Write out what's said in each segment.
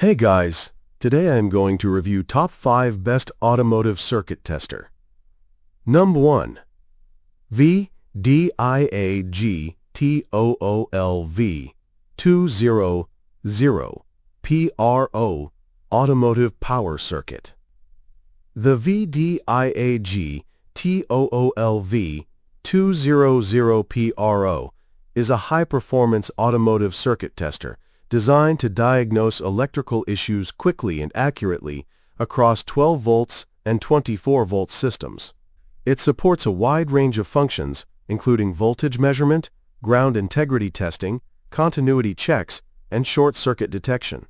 Hey guys, today I am going to review top 5 best automotive circuit tester. Number 1. VDIAGTOOL V200 PRO Automotive Power Circuit. The VDIAGTOOL V200 PRO is a high-performance automotive circuit tester designed to diagnose electrical issues quickly and accurately across 12 volts and 24 volt systems. It supports a wide range of functions, including voltage measurement, ground integrity testing, continuity checks, and short circuit detection.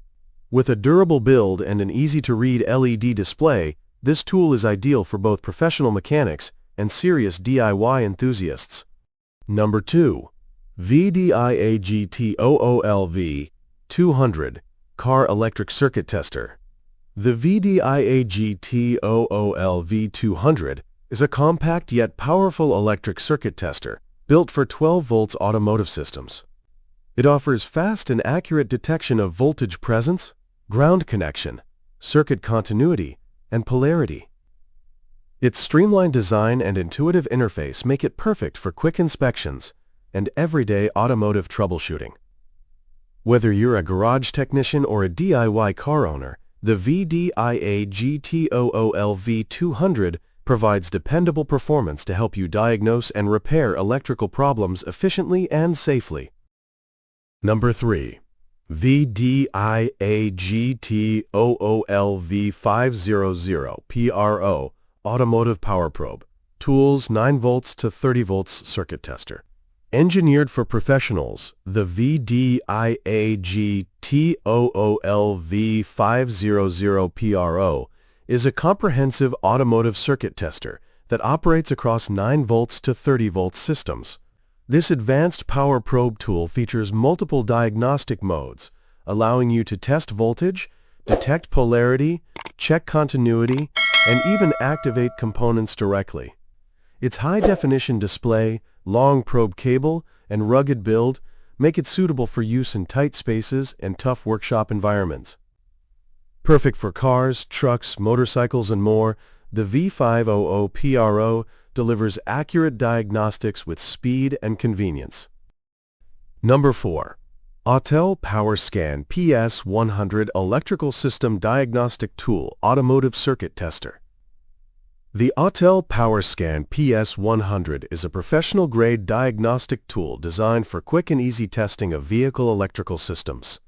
With a durable build and an easy-to-read LED display, this tool is ideal for both professional mechanics and serious DIY enthusiasts. Number 2. VDIAGTOOL V200 Car Electric Circuit Tester. The VDIAGTOOL V200 is a compact yet powerful electric circuit tester built for 12 volts automotive systems. It offers fast and accurate detection of voltage presence, ground connection, circuit continuity, and polarity. Its streamlined design and intuitive interface make it perfect for quick inspections and everyday automotive troubleshooting. Whether you're a garage technician or a DIY car owner, the VDIAGTOOL V200 provides dependable performance to help you diagnose and repair electrical problems efficiently and safely. Number 3. VDIAGTOOL V500 PRO Automotive Power Probe Tools 9 volts to 30 volts circuit tester. Engineered for professionals, the VDIAGTOOL V500 PRO is a comprehensive automotive circuit tester that operates across 9 volts to 30 volts systems. This advanced power probe tool features multiple diagnostic modes, allowing you to test voltage, detect polarity, check continuity, and even activate components directly. Its high-definition display, long probe cable, and rugged build make it suitable for use in tight spaces and tough workshop environments. Perfect for cars, trucks, motorcycles, and more, the V500 PRO delivers accurate diagnostics with speed and convenience. Number 4. Autel PowerScan PS100 Electrical System Diagnostic Tool Automotive Circuit Tester. The Autel PowerScan PS100 is a professional-grade diagnostic tool designed for quick and easy testing of vehicle electrical systems.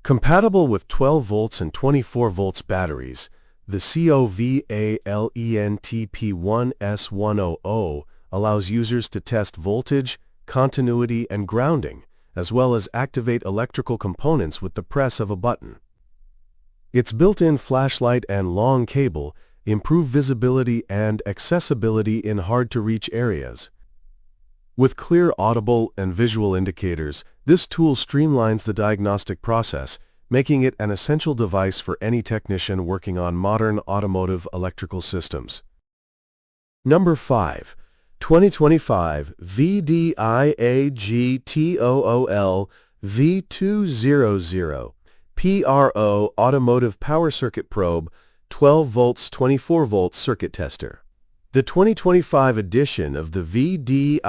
Compatible with 12 volts and 24 volts batteries, the COVALENTP1S100 allows users to test voltage, continuity, and grounding, as well as activate electrical components with the press of a button. Its built-in flashlight and long cable improve visibility and accessibility in hard-to-reach areas. With clear audible and visual indicators, this tool streamlines the diagnostic process, making it an essential device for any technician working on modern automotive electrical systems. Number 5. 2025 VDIAGTOOL V200 PRO Automotive Power Circuit Probe 12 volts 24 volts circuit tester. The 2025 edition of the VDIAGTOOL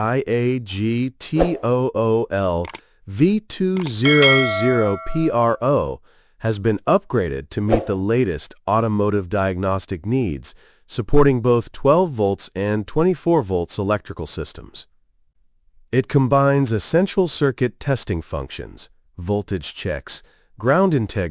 V200 PRO has been upgraded to meet the latest automotive diagnostic needs, supporting both 12 volts and 24 volts electrical systems. It combines essential circuit testing functions, voltage checks, ground integrity,